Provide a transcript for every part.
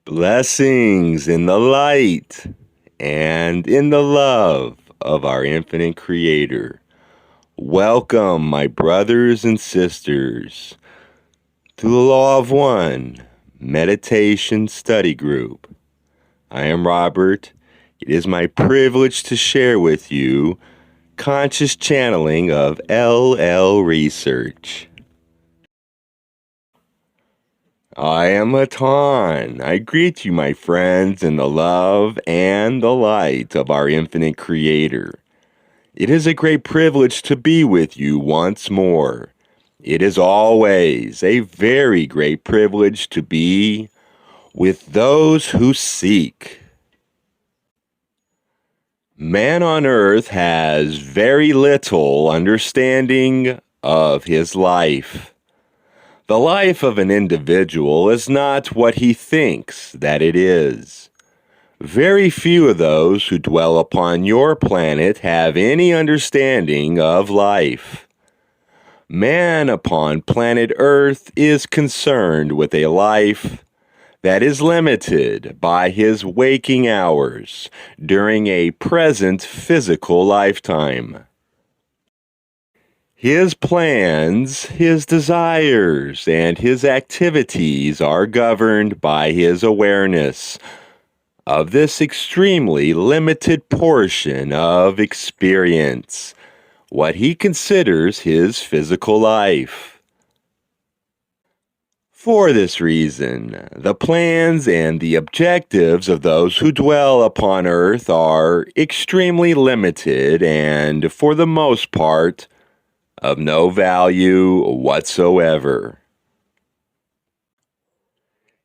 Blessings in the light and in the love of our infinite Creator. Welcome, my brothers and sisters, to the Law of One Meditation Study Group. I am Robert. It is my privilege to share with you conscious channeling of LL research. I am Hatonn. I greet you, my friends, in the love and the light of our infinite Creator. It is a great privilege to be with you once more. It is always a very great privilege to be with those who seek. Man on earth has very little understanding of his life. The life of an individual is not what he thinks that it is. Very few of those who dwell upon your planet have any understanding of life. Man upon planet Earth is concerned with a life that is limited by his waking hours during a present physical lifetime. His plans, his desires, and his activities are governed by his awareness of this extremely limited portion of experience, what he considers his physical life. For this reason, the plans and the objectives of those who dwell upon earth are extremely limited and, for the most part, of no value whatsoever.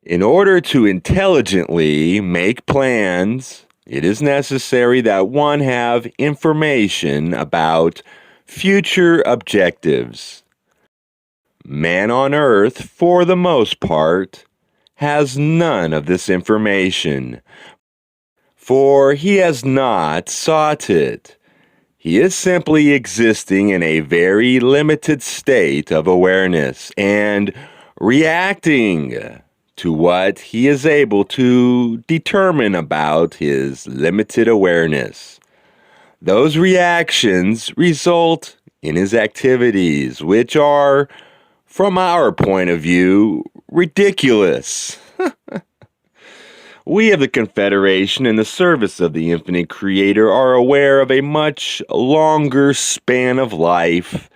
In order to intelligently make plans, it is necessary that one have information about future objectives. Man on earth, for the most part, has none of this information, for he has not sought it. He is simply existing in a very limited state of awareness and reacting to what he is able to determine about his limited awareness. Those reactions result in his activities, which are, from our point of view, ridiculous. We of the Confederation, in the service of the infinite Creator, are aware of a much longer span of life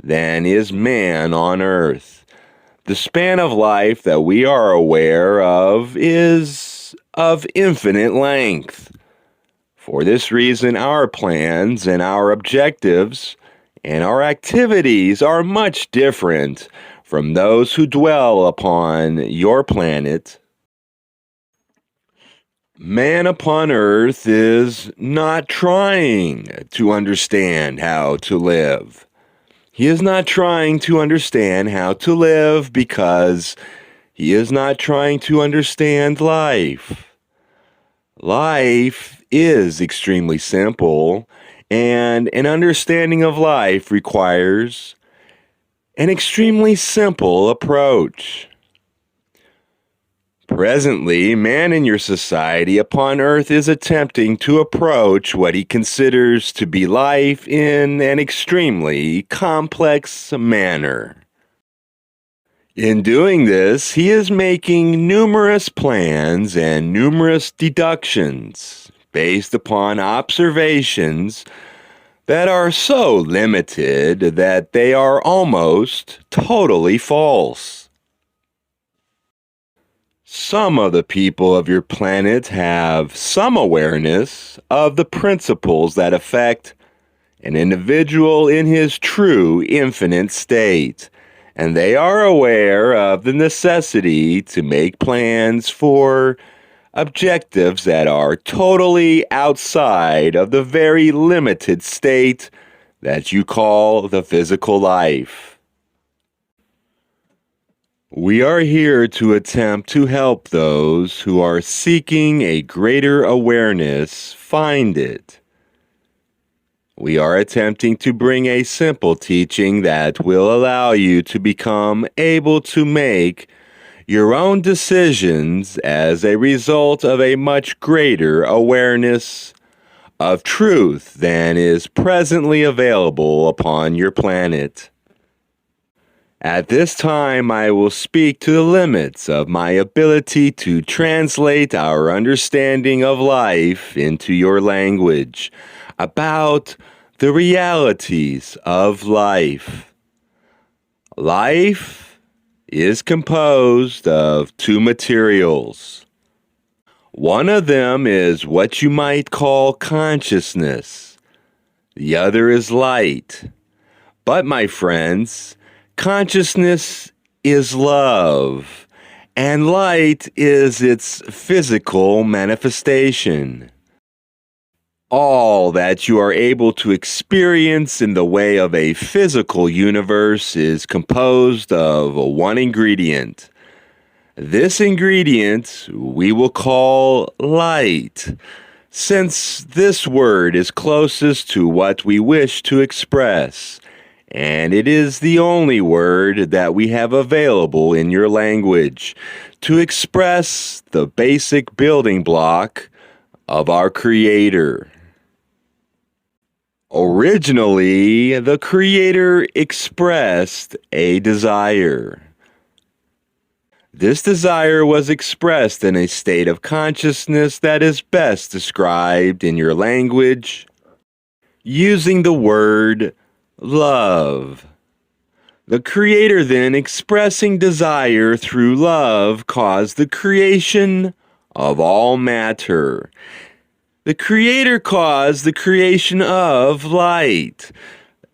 than is man on earth. The span of life that we are aware of is of infinite length. For this reason, our plans and our objectives and our activities are much different from those who dwell upon your planet. Man upon earth is not trying to understand how to live. He is not trying to understand how to live because he is not trying to understand life. Life is extremely simple, and an understanding of life requires an extremely simple approach. Presently, man in your society upon earth is attempting to approach what he considers to be life in an extremely complex manner. In doing this, he is making numerous plans and numerous deductions based upon observations that are so limited that they are almost totally false. Some of the people of your planet have some awareness of the principles that affect an individual in his true infinite state, and they are aware of the necessity to make plans for objectives that are totally outside of the very limited state that you call the physical life. We are here to attempt to help those who are seeking a greater awareness find it. We are attempting to bring a simple teaching that will allow you to become able to make your own decisions as a result of a much greater awareness of truth than is presently available upon your planet. At this time, I will speak to the limits of my ability to translate our understanding of life into your language, about the realities of life. Life is composed of two materials. One of them is what you might call consciousness. The other is light. But, my friends, consciousness is love, and light is its physical manifestation. All that you are able to experience in the way of a physical universe is composed of one ingredient. This ingredient we will call light, since this word is closest to what we wish to express, and it is the only word that we have available in your language to express the basic building block of our Creator. Originally, the Creator expressed a desire. This desire was expressed in a state of consciousness that is best described in your language using the word love. The Creator then, expressing desire through love, caused the creation of all matter. The Creator caused the creation of light.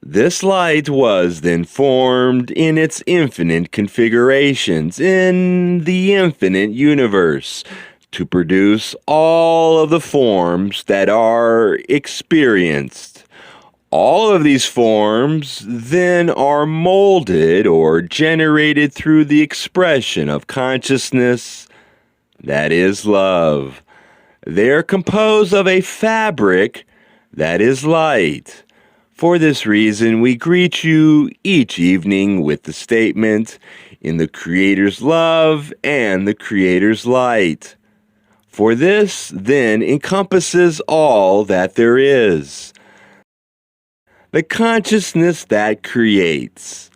This light was then formed in its infinite configurations in the infinite universe to produce all of the forms that are experienced. All of these forms then are molded or generated through the expression of consciousness, that is love. They are composed of a fabric that is light. For this reason, we greet you each evening with the statement, "In the Creator's love and the Creator's light." For this, then, encompasses all that there is. The consciousness that creates.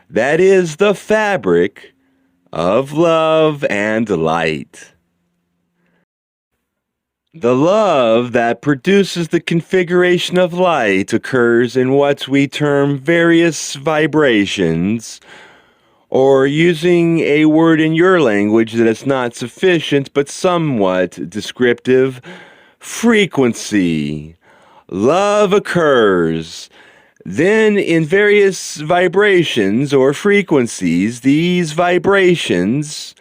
That is the fabric of love and light. The love that produces the configuration of light occurs in what we term various vibrations, or using a word in your language that is not sufficient but somewhat descriptive, frequency. Love occurs. Then in various vibrations or frequencies, these vibrations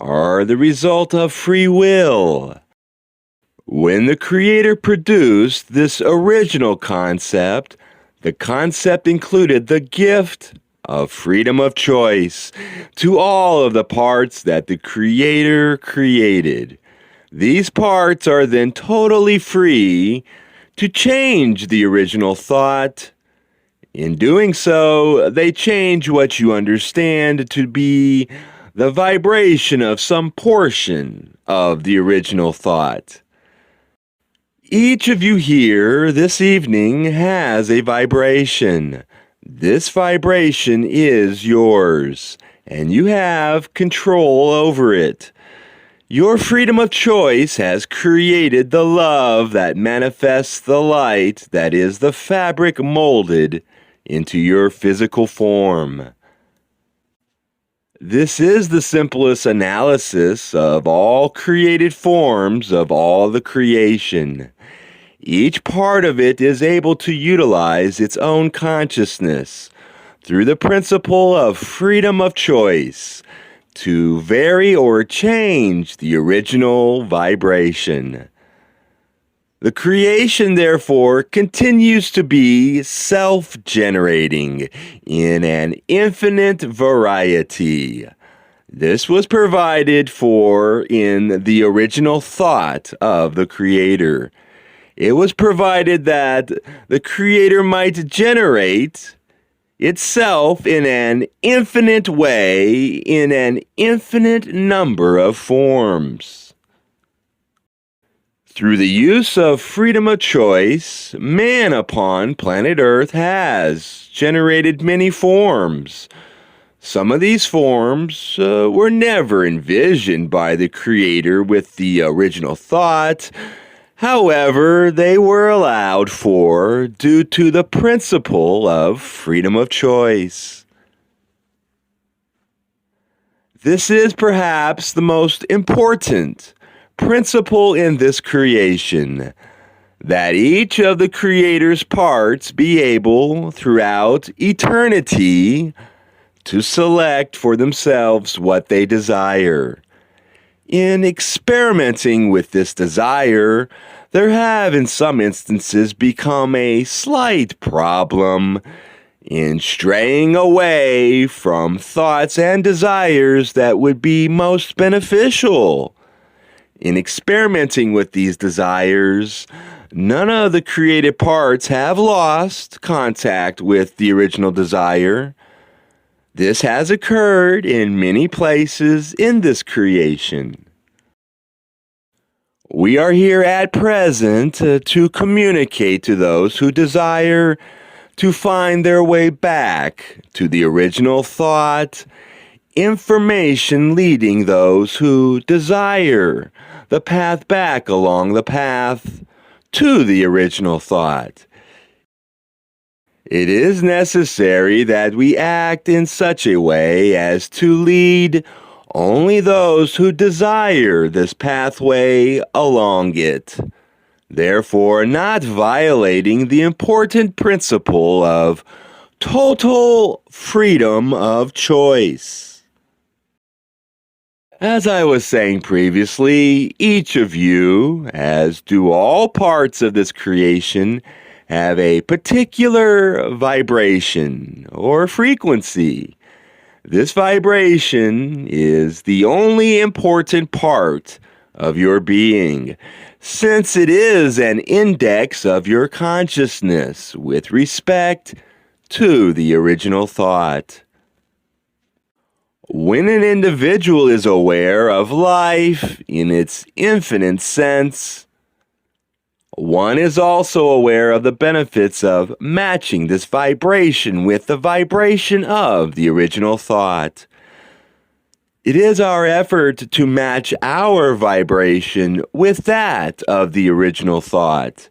are the result of free will. When the Creator produced this original concept, the concept included the gift of freedom of choice to all of the parts that the Creator created. These parts are then totally free to change the original thought. In doing so, they change what you understand to be the vibration of some portion of the original thought. Each of you here this evening has a vibration. This vibration is yours, and you have control over it. Your freedom of choice has created the love that manifests the light that is the fabric molded into your physical form. This is the simplest analysis of all created forms of all the creation. Each part of it is able to utilize its own consciousness through the principle of freedom of choice to vary or change the original vibration. The creation, therefore, continues to be self-generating in an infinite variety. This was provided for in the original thought of the Creator. It was provided that the Creator might generate itself in an infinite way, in an infinite number of forms. Through the use of freedom of choice, man upon planet Earth has generated many forms. Some of these forms were never envisioned by the Creator with the original thought. However, they were allowed for due to the principle of freedom of choice. This is perhaps the most important principle in this creation, that each of the Creator's parts be able, throughout eternity, to select for themselves what they desire. In experimenting with this desire, there have in some instances become a slight problem in straying away from thoughts and desires that would be most beneficial. In experimenting with these desires, none of the created parts have lost contact with the original desire. This has occurred in many places in this creation. We are here at present to communicate to those who desire to find their way back to the original thought, information leading those who desire the path back along the path to the original thought. It is necessary that we act in such a way as to lead only those who desire this pathway along it, therefore not violating the important principle of total freedom of choice. As I was saying previously, each of you, as do all parts of this creation, have a particular vibration or frequency. This vibration is the only important part of your being, since it is an index of your consciousness with respect to the original thought. When an individual is aware of life in its infinite sense, one is also aware of the benefits of matching this vibration with the vibration of the original thought. It is our effort to match our vibration with that of the original thought.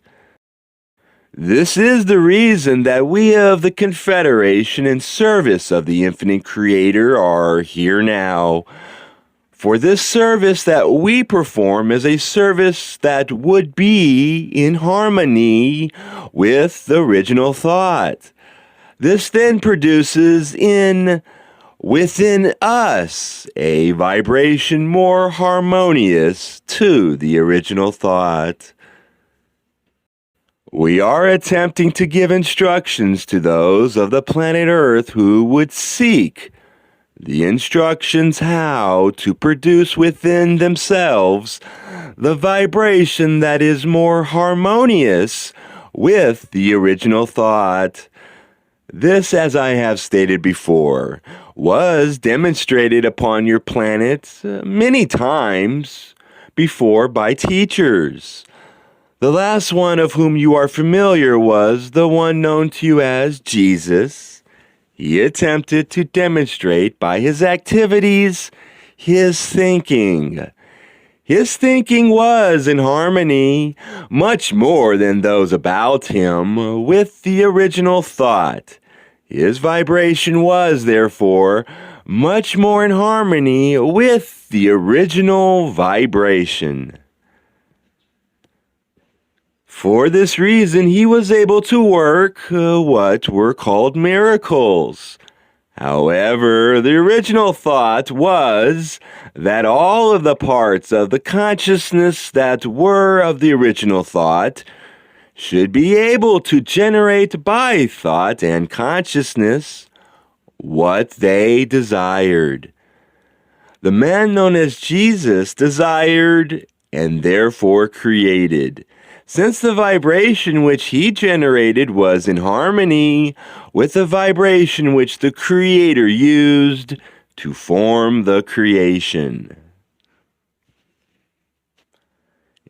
This is the reason that we of the Confederation in service of the infinite Creator are here now. For this service that we perform is a service that would be in harmony with the original thought. This then produces within us a vibration more harmonious to the original thought. We are attempting to give instructions to those of the planet Earth who would seek the instructions how to produce within themselves the vibration that is more harmonious with the original thought. This, as I have stated before, was demonstrated upon your planet many times before by teachers. The last one of whom you are familiar was the one known to you as Jesus. He attempted to demonstrate by his activities his thinking. His thinking was in harmony, much more than those about him, with the original thought. His vibration was, therefore, much more in harmony with the original vibration. For this reason, he was able to work what were called miracles. However, the original thought was that all of the parts of the consciousness that were of the original thought should be able to generate by thought and consciousness what they desired. The man known as Jesus desired and therefore created. since the vibration which he generated was in harmony with the vibration which the Creator used to form the creation.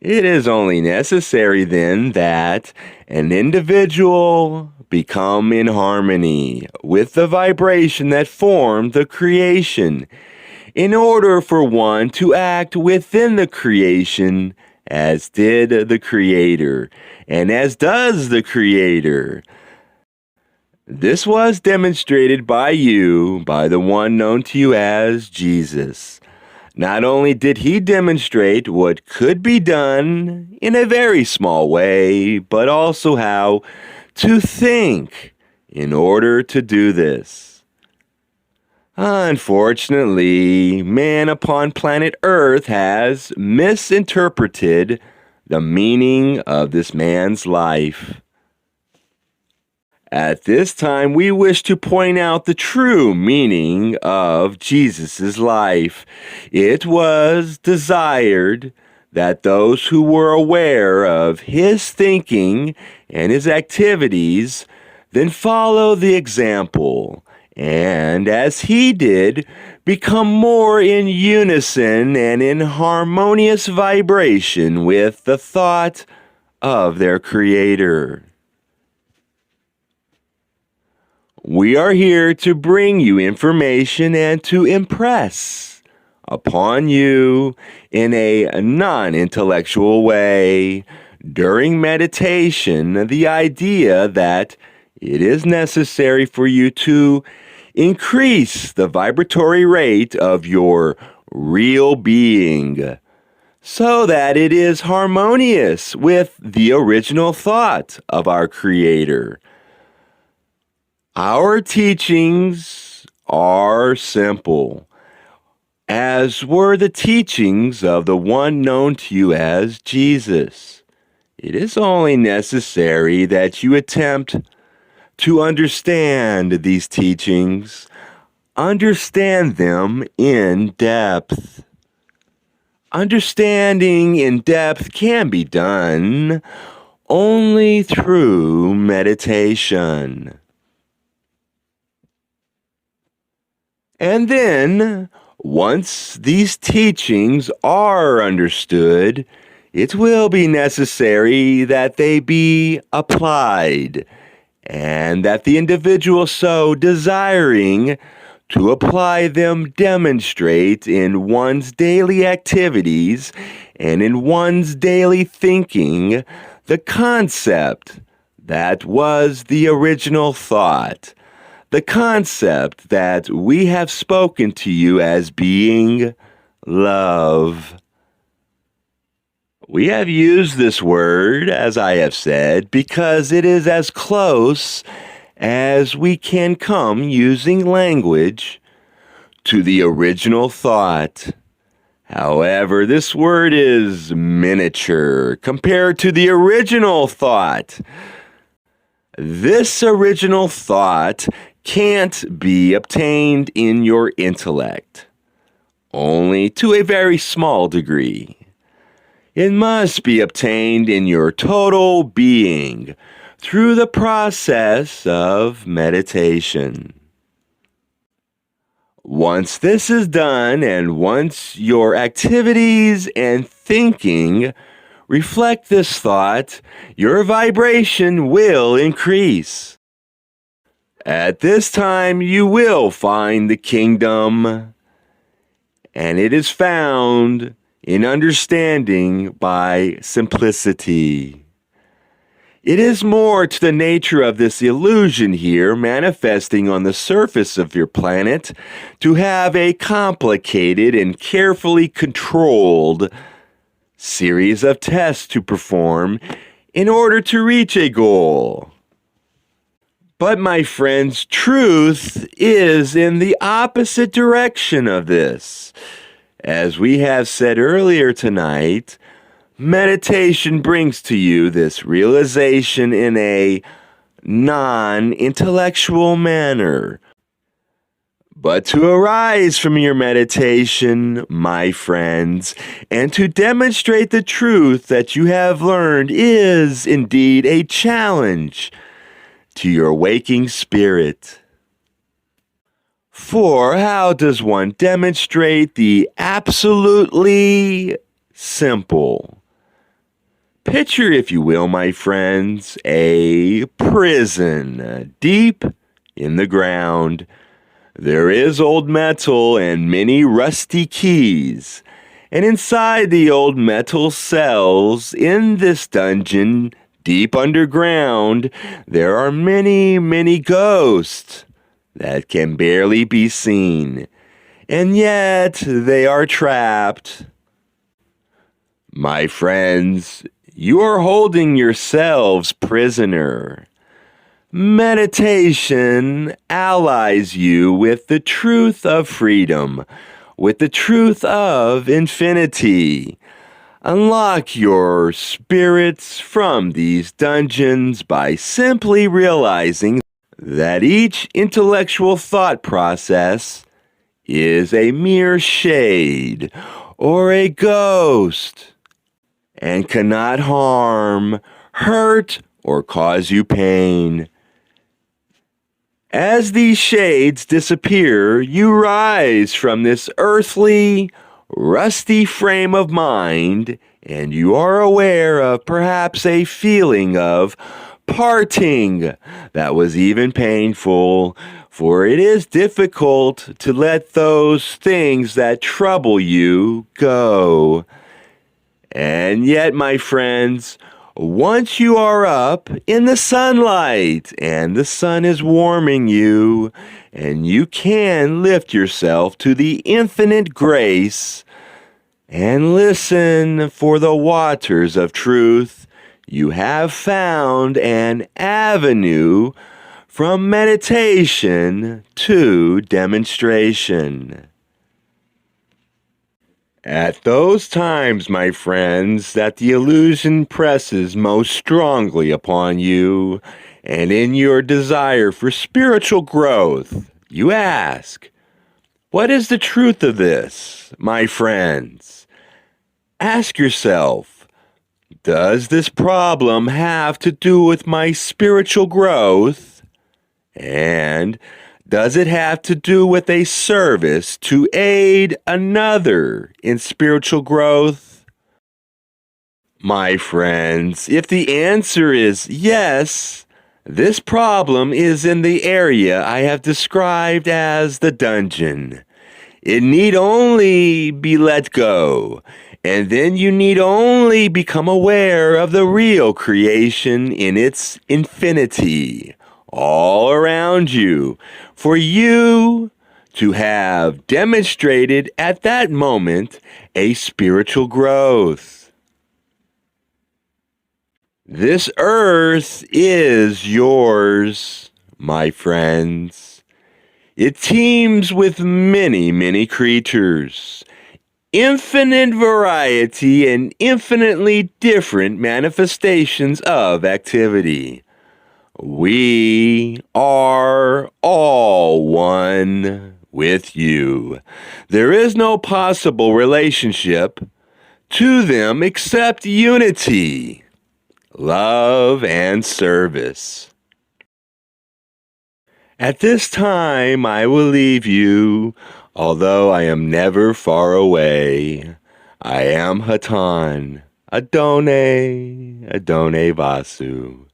It is only necessary then that an individual become in harmony with the vibration that formed the creation in order for one to act within the creation as did the Creator and as does the Creator. This was demonstrated by you, by the one known to you as Jesus. Not only did he demonstrate what could be done in a very small way, but also how to think in order to do this. Unfortunately, man upon planet Earth has misinterpreted the meaning of this man's life. At this time, we wish to point out the true meaning of Jesus' life. It was desired that those who were aware of his thinking and his activities then follow the example, and as he did, become more in unison and in harmonious vibration with the thought of their Creator. We are here to bring you information and to impress upon you in a non-intellectual way during meditation the idea that it is necessary for you to increase the vibratory rate of your real being so that it is harmonious with the original thought of our Creator. Our teachings are simple, as were the teachings of the one known to you as Jesus. It is only necessary that you attempt to understand these teachings, understand them in depth. Understanding in depth can be done only through meditation. And then, once these teachings are understood, it will be necessary that they be applied, and that the individual so desiring to apply them demonstrate in one's daily activities and in one's daily thinking the concept that was the original thought. The concept that we have spoken to you as being love. We have used this word, as I have said, because it is as close as we can come using language to the original thought. However, this word is miniature compared to the original thought. This original thought can't be obtained in your intellect, only to a very small degree. It must be obtained in your total being through the process of meditation. Once this is done, and once your activities and thinking reflect this thought, your vibration will increase. At this time, you will find the kingdom, and it is found in understanding by simplicity. It is more to the nature of this illusion here manifesting on the surface of your planet to have a complicated and carefully controlled series of tests to perform in order to reach a goal. But my friends, truth is in the opposite direction of this. As we have said earlier tonight, meditation brings to you this realization in a non-intellectual manner. But to arise from your meditation, my friends, and to demonstrate the truth that you have learned is indeed a challenge to your waking spirit. For how does one demonstrate the absolutely simple? Picture, if you will, my friends, a prison deep in the ground. There is old metal and many rusty keys. And inside the old metal cells in this dungeon, deep underground, there are many, many ghosts that can barely be seen. And yet they are trapped. My friends, you are holding yourselves prisoner. Meditation allies you with the truth of freedom, with the truth of infinity. Unlock your spirits from these dungeons by simply realizing that each intellectual thought process is a mere shade or a ghost and cannot harm, hurt, or cause you pain. As these shades disappear, you rise from this earthly, rusty frame of mind, and you are aware of perhaps a feeling of parting that was even painful, for it is difficult to let those things that trouble you go. And yet, my friends, once you are up in the sunlight and the sun is warming you, and you can lift yourself to the infinite grace and listen for the waters of truth, you have found an avenue from meditation to demonstration. At those times, my friends, that the illusion presses most strongly upon you, and in your desire for spiritual growth, you ask, what is the truth of this, my friends? Ask yourself, does this problem have to do with my spiritual growth? And does it have to do with a service to aid another in spiritual growth? My friends, if the answer is yes, this problem is in the area I have described as the dungeon. It need only be let go, and then you need only become aware of the real creation in its infinity, all around you, for you to have demonstrated at that moment a spiritual growth. This earth is yours, my friends. It teems with many, many creatures, infinite variety and infinitely different manifestations of activity. We are all one with you. There is no possible relationship to them except unity, love, and service. At this time, I will leave you, although I am never far away. I am Hatonn, Adonai Vasu.